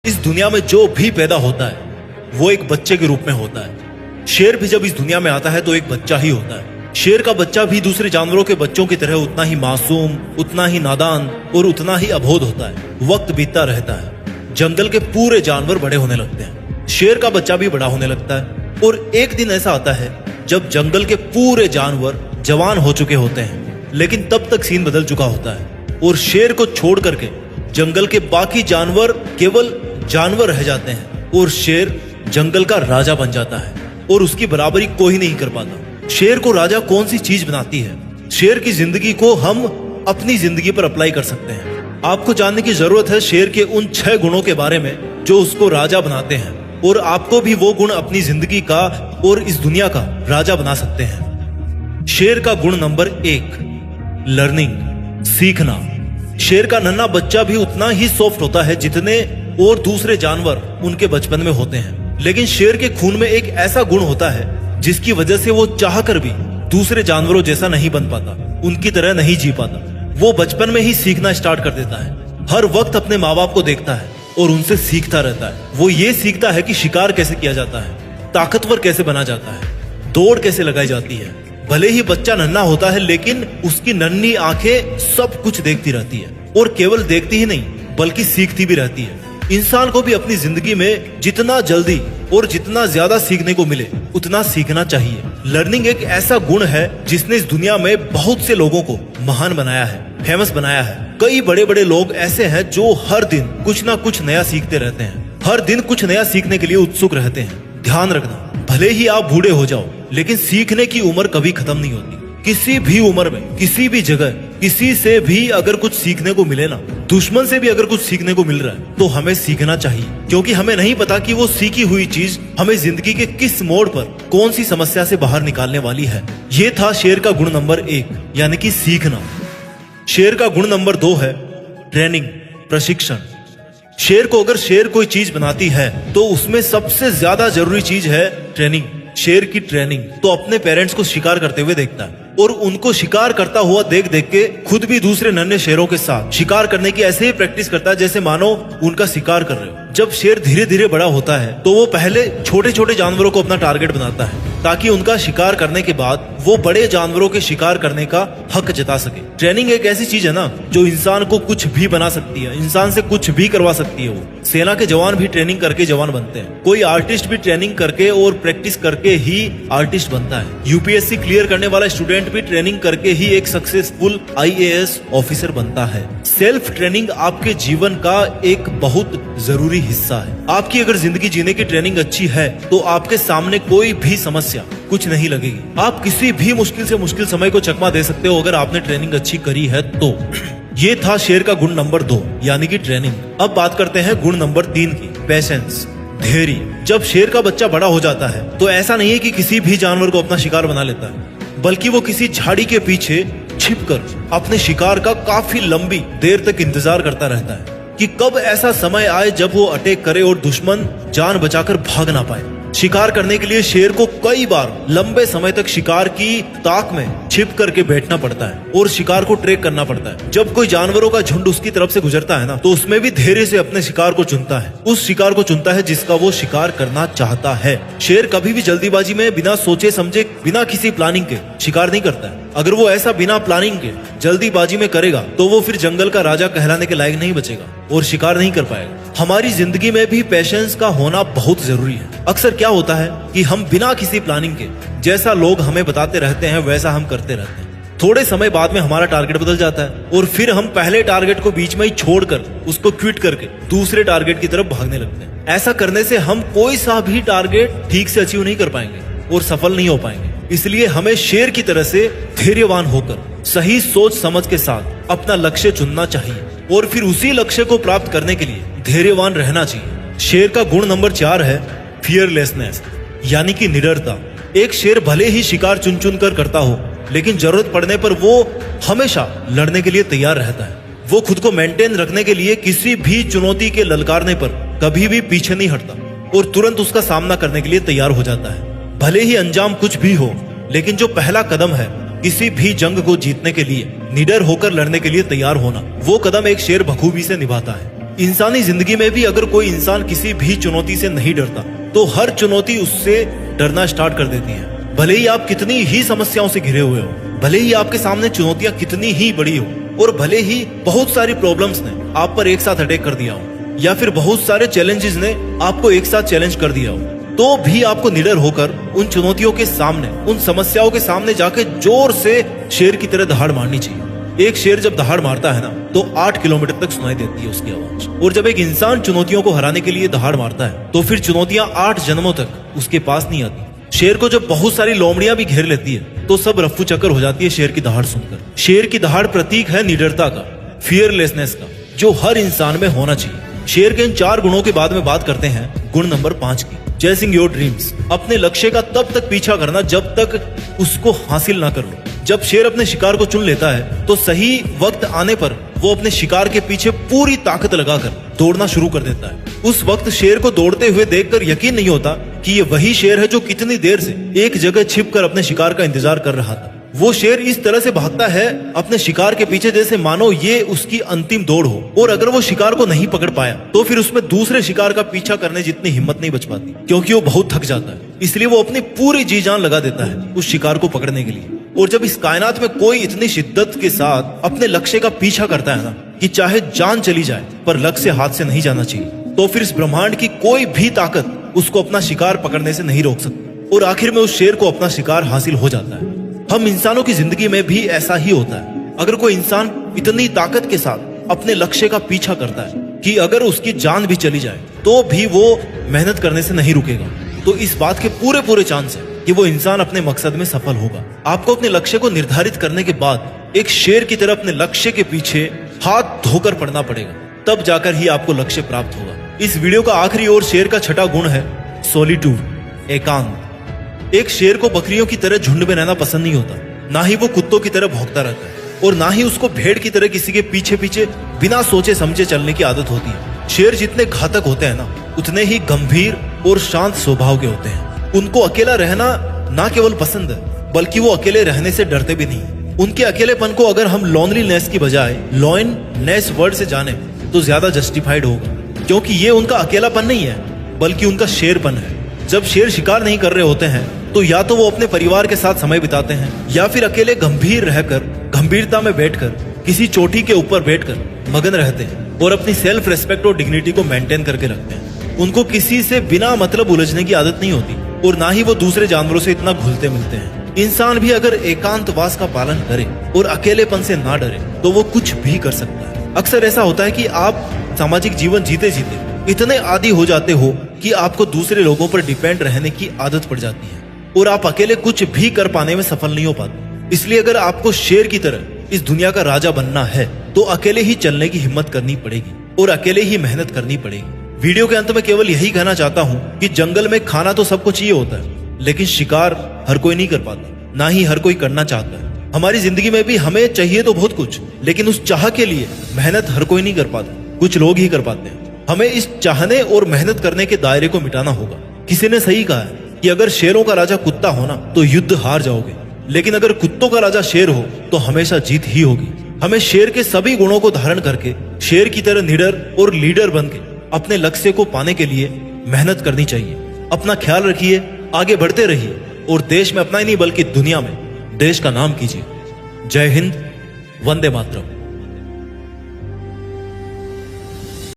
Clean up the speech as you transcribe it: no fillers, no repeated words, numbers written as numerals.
इस दुनिया में जो भी पैदा होता है वो एक बच्चे के रूप में होता है। शेर भी जब इस दुनिया में आता है तो एक बच्चा ही होता है। शेर का बच्चा भी दूसरे जानवरों के बच्चों की तरह उतना ही मासूम, उतना ही नादान और उतना ही अबोध होता है। वक्त बीतता रहता है, जंगल के पूरे जानवर बड़े होने लगते हैं, शेर का बच्चा भी बड़ा होने लगता है और एक दिन ऐसा आता है जब जंगल के पूरे जानवर जवान हो चुके होते हैं, लेकिन तब तक सीन बदल चुका होता है और शेर को छोड़ करके जंगल के बाकी जानवर केवल जानवर रह जाते हैं और शेर जंगल का राजा बन जाता है और उसकी बराबरी कोई नहीं कर पाता। शेर को राजा कौन सी चीज बनाती है? शेर की जिंदगी को हम अपनी जिंदगी पर अप्लाई कर सकते हैं। आपको जानने की जरूरत है शेर के उन 6 गुणों के बारे में जो उसको राजा बनाते हैं और आपको भी वो गुण अपनी जिंदगी का और इस दुनिया का राजा बना सकते हैं। शेर का गुण नंबर 1, लर्निंग, सीखना। शेर का नन्हा बच्चा भी उतना ही सॉफ्ट होता है जितने और दूसरे जानवर उनके बचपन में होते हैं, लेकिन शेर के खून में एक ऐसा गुण होता है जिसकी वजह से वो चाहकर भी दूसरे जानवरों जैसा नहीं बन पाता, उनकी तरह नहीं जी पाता। वो बचपन में ही सीखना स्टार्ट कर देता है, हर वक्त अपने माँ बाप को देखता है और उनसे सीखता रहता है। वो ये सीखता है कि शिकार कैसे किया जाता है, ताकतवर कैसे बना जाता है, दौड़ कैसे लगाई जाती है। भले ही बच्चा नन्हा होता है लेकिन उसकी नन्ही आंखें सब कुछ देखती रहती है और केवल देखती ही नहीं बल्कि सीखती भी रहती है। इंसान को भी अपनी जिंदगी में जितना जल्दी और जितना ज्यादा सीखने को मिले उतना सीखना चाहिए। लर्निंग एक ऐसा गुण है जिसने इस दुनिया में बहुत से लोगों को महान बनाया है, फेमस बनाया है। कई बड़े बड़े लोग ऐसे हैं जो हर दिन कुछ ना कुछ नया सीखते रहते हैं, हर दिन कुछ नया सीखने के लिए उत्सुक रहते हैं। ध्यान रखना, भले ही आप बूढ़े हो जाओ लेकिन सीखने की उम्र कभी खत्म नहीं होती। किसी भी उम्र में, किसी भी जगह, किसी से भी अगर कुछ सीखने को मिले ना, दुश्मन से भी अगर कुछ सीखने को मिल रहा है तो हमें सीखना चाहिए, क्योंकि हमें नहीं पता कि वो सीखी हुई चीज हमें जिंदगी के किस मोड़ पर कौन सी समस्या से बाहर निकालने वाली है। ये था शेर का गुण नंबर 1 यानी कि सीखना। शेर का गुण नंबर 2 है ट्रेनिंग, प्रशिक्षण। शेर को अगर शेर कोई चीज बनाती है तो उसमें सबसे ज्यादा जरूरी चीज है ट्रेनिंग। शेर की ट्रेनिंग तो अपने पेरेंट्स को शिकार करते हुए देखता है और उनको शिकार करता हुआ देख देख के खुद भी दूसरे नन्हे शेरों के साथ शिकार करने की ऐसे ही प्रैक्टिस करता है जैसे मानो उनका शिकार कर रहे हो। जब शेर धीरे धीरे बड़ा होता है तो वो पहले छोटे छोटे जानवरों को अपना टारगेट बनाता है ताकि उनका शिकार करने के बाद वो बड़े जानवरों के शिकार करने का हक जता सके। ट्रेनिंग एक ऐसी चीज है ना जो इंसान को कुछ भी बना सकती है, इंसान से कुछ भी करवा सकती है। वो सेना के जवान भी ट्रेनिंग करके जवान बनते हैं, कोई आर्टिस्ट भी ट्रेनिंग करके और प्रैक्टिस करके ही आर्टिस्ट बनता है। यूपीएससी क्लियर करने वाला स्टूडेंट भी ट्रेनिंग करके ही एक सक्सेसफुल आईएएस ऑफिसर बनता है। सेल्फ ट्रेनिंग आपके जीवन का एक बहुत जरूरी हिस्सा है। आपकी अगर जिंदगी जीने की ट्रेनिंग अच्छी है तो आपके सामने कोई भी समस्या कुछ नहीं लगेगी। आप किसी भी मुश्किल से मुश्किल समय को चकमा दे सकते हो अगर आपने ट्रेनिंग अच्छी करी है तो। ये था शेर का गुण नंबर 2 यानी कि ट्रेनिंग। अब बात करते हैं गुण नंबर 3 की, पेशेंस, धैर्य। जब शेर का बच्चा बड़ा हो जाता है तो ऐसा नहीं है कि किसी भी जानवर को अपना शिकार बना लेता है, बल्कि वो किसी झाड़ी के पीछे छिपकर अपने शिकार का काफी लंबी देर तक इंतजार करता रहता है कि कब ऐसा समय आए जब वो अटैक करे और दुश्मन जान बचाकर भाग ना पाए। शिकार करने के लिए शेर को कई बार लंबे समय तक शिकार की ताक में छिप करके बैठना पड़ता है और शिकार को ट्रैक करना पड़ता है। जब कोई जानवरों का झुंड उसकी तरफ से गुजरता है ना तो उसमें भी धैर्य से अपने शिकार को चुनता है, उस शिकार को चुनता है जिसका वो शिकार करना चाहता है। शेर कभी भी जल्दीबाजी में बिना सोचे समझे, बिना किसी प्लानिंग के शिकार नहीं करता है। अगर वो ऐसा बिना प्लानिंग के जल्दीबाजी में करेगा तो वो फिर जंगल का राजा कहलाने के लायक नहीं बचेगा और शिकार नहीं कर पाएगा। हमारी जिंदगी में भी पेशेंस का होना बहुत जरूरी है। अक्सर क्या होता है कि हम बिना किसी प्लानिंग के जैसा लोग हमें बताते रहते हैं वैसा हम करते रहते हैं। थोड़े समय बाद में हमारा टारगेट बदल जाता है और फिर हम पहले टारगेट को बीच में ही छोड़कर उसको क्विट करके दूसरे टारगेट की तरफ भागने लगते हैं। ऐसा करने से हम कोई सा भी टारगेट ठीक से अचीव नहीं कर पाएंगे और सफल नहीं हो पाएंगे। इसलिए हमें शेर की तरह से धैर्यवान होकर सही सोच समझ के साथ अपना लक्ष्य चुनना चाहिए और फिर उसी लक्ष्य को प्राप्त करने के लिए धैर्यवान रहना चाहिए। शेर का गुण नंबर 4 है फियरलेसनेस यानी कि निडरता। एक शेर भले ही शिकार चुन चुन कर करता हो लेकिन जरूरत पड़ने पर वो हमेशा लड़ने के लिए तैयार रहता है। वो खुद को मेंटेन रखने के लिए किसी भी चुनौती के ललकारने पर कभी भी पीछे नहीं हटता और तुरंत उसका सामना करने के लिए तैयार हो जाता है। भले ही अंजाम कुछ भी हो लेकिन जो पहला कदम है किसी भी जंग को जीतने के लिए, निडर होकर लड़ने के लिए तैयार होना, वो कदम एक शेर बखूबी से निभाता है। इंसानी जिंदगी में भी अगर कोई इंसान किसी भी चुनौती से नहीं डरता तो हर चुनौती उससे डरना स्टार्ट कर देती है। भले ही आप कितनी ही समस्याओं से घिरे हुए हो, भले ही आपके सामने चुनौतियां कितनी ही बड़ी हो, और भले ही बहुत सारी प्रॉब्लम्स ने आप पर एक साथ अटैक कर दिया हो, या फिर बहुत सारे चैलेंजेस ने आपको एक साथ चैलेंज कर दिया हो, तो भी आपको निडर होकर उन चुनौतियों के सामने, उन समस्याओं के सामने जाके जोर से शेर की तरह दहाड़ मारनी चाहिए। एक शेर जब दहाड़ मारता है ना तो 8 किलोमीटर तक सुनाई देती है उसकी आवाज। और जब एक इंसान चुनौतियों को हराने के लिए दहाड़ मारता है तो फिर चुनौतियां 8 जन्मों तक उसके पास नहीं आती। शेर को जब बहुत सारी लोमड़ियां भी घेर लेती है तो सब रफ्फू चक्कर हो जाती है शेर की दहाड़ सुनकर। शेर की दहाड़ प्रतीक है निडरता का, फियरलेसनेस का, जो हर इंसान में होना चाहिए। शेर के इन 4 गुणों के बाद में बात करते हैं गुण नंबर 5 की, चेसिंग योर ड्रीम्स। अपने लक्ष्य का तब तक पीछा करना जब तक उसको हासिल ना कर लो। जब शेर अपने शिकार को चुन लेता है तो सही वक्त आने पर वो अपने शिकार के पीछे पूरी ताकत लगाकर दौड़ना शुरू कर देता है। उस वक्त शेर को दौड़ते हुए देखकर यकीन नहीं होता कि ये वही शेर है जो कितनी देर से एक जगह छिपकर अपने शिकार का इंतजार कर रहा था। वो शेर इस तरह से भागता है अपने शिकार के पीछे जैसे मानो ये उसकी अंतिम दौड़ हो, और अगर वो शिकार को नहीं पकड़ पाया तो फिर उसमें दूसरे शिकार का पीछा करने जितनी हिम्मत नहीं बच पाती, क्योंकि वो बहुत थक जाता है। इसलिए वो अपनी पूरी जी जान लगा देता है उस शिकार को पकड़ने के लिए। और जब इस कायनात में कोई इतनी शिद्दत के साथ अपने लक्ष्य का पीछा करता है ना कि चाहे जान चली जाए पर लक्ष्य हाथ से नहीं जाना चाहिए, तो फिर इस ब्रह्मांड की कोई भी ताकत उसको अपना शिकार पकड़ने से नहीं रोक सकती, और आखिर में उस शेर को अपना शिकार हासिल हो जाता है। हम इंसानों की जिंदगी में भी ऐसा ही होता है। अगर कोई इंसान इतनी ताकत के साथ अपने लक्ष्य का पीछा करता है कि अगर उसकी जान भी चली जाए तो भी वो मेहनत करने से नहीं रुकेगा, तो इस बात के पूरे चांस है कि वो इंसान अपने मकसद में सफल होगा। आपको अपने लक्ष्य को निर्धारित करने के बाद एक शेर की तरह अपने लक्ष्य के पीछे हाथ धोकर पड़ना पड़ेगा, तब जाकर ही आपको लक्ष्य प्राप्त होगा। इस वीडियो का आखिरी और शेर का छठा गुण है सॉलिट्यूड, एकांत। एक शेर को बकरियों की तरह झुंड में रहना पसंद नहीं होता, ना ही वो कुत्तों की तरह भौंकता रहता है, और ना ही उसको भेड़ की तरह किसी के पीछे पीछे बिना सोचे समझे चलने की आदत होती है। शेर जितने घातक होते हैं ना उतने ही गंभीर और शांत स्वभाव के होते हैं। उनको अकेला रहना ना केवल पसंद है बल्कि वो अकेले रहने से डरते भी नहीं। उनके अकेलेपन को अगर हम लोनलीनेस की बजाय लॉयननेस वर्ड से जाने तो ज्यादा जस्टिफाइड होगा, क्योंकि ये उनका अकेलापन नहीं है बल्कि उनका शेरपन है। जब शेर शिकार नहीं कर रहे होते हैं तो या तो वो अपने परिवार के साथ समय बिताते हैं या फिर अकेले गंभीर रहकर, गंभीरता में बैठकर, किसी चोटी के ऊपर बैठकर मगन रहते हैं और अपनी सेल्फ रेस्पेक्ट और डिग्निटी को मेंटेन करके रखते हैं। उनको किसी से बिना मतलब उलझने की आदत नहीं होती, और ना ही वो दूसरे जानवरों से इतना घुलते मिलते हैं। इंसान भी अगर एकांतवास का पालन करे और अकेलेपन से ना डरे तो वो कुछ भी कर सकता है। अक्सर ऐसा होता है कि आप सामाजिक जीवन जीते जीते इतने आदी हो जाते हो कि आपको दूसरे लोगों पर डिपेंड रहने की आदत पड़ जाती है और आप अकेले कुछ भी कर पाने में सफल नहीं हो पाते। इसलिए अगर आपको शेर की तरह इस दुनिया का राजा बनना है तो अकेले ही चलने की हिम्मत करनी पड़ेगी और अकेले ही मेहनत करनी पड़ेगी। वीडियो के अंत में केवल यही कहना चाहता हूँ कि जंगल में खाना तो सबको चाहिए होता है, लेकिन शिकार हर कोई नहीं कर पाता, ना ही हर कोई करना चाहता है। हमारी जिंदगी में भी हमें चाहिए तो बहुत कुछ, लेकिन उस चाह के लिए मेहनत हर कोई नहीं कर पाता, कुछ लोग ही कर पाते हैं। हमें इस चाहने और मेहनत करने के दायरे को मिटाना होगा। किसी ने सही कहा है कि अगर शेरों का राजा कुत्ता हो ना तो युद्ध हार जाओगे, लेकिन अगर कुत्तों का राजा शेर हो तो हमेशा जीत ही होगी। हमें शेर के सभी गुणों को धारण करके शेर की तरह निडर और लीडर बन के अपने लक्ष्य को पाने के लिए मेहनत करनी चाहिए। अपना ख्याल रखिए, आगे बढ़ते रहिए और देश में अपना ही नहीं बल्कि दुनिया में देश का नाम कीजिए। जय हिंद, वंदे मातरम।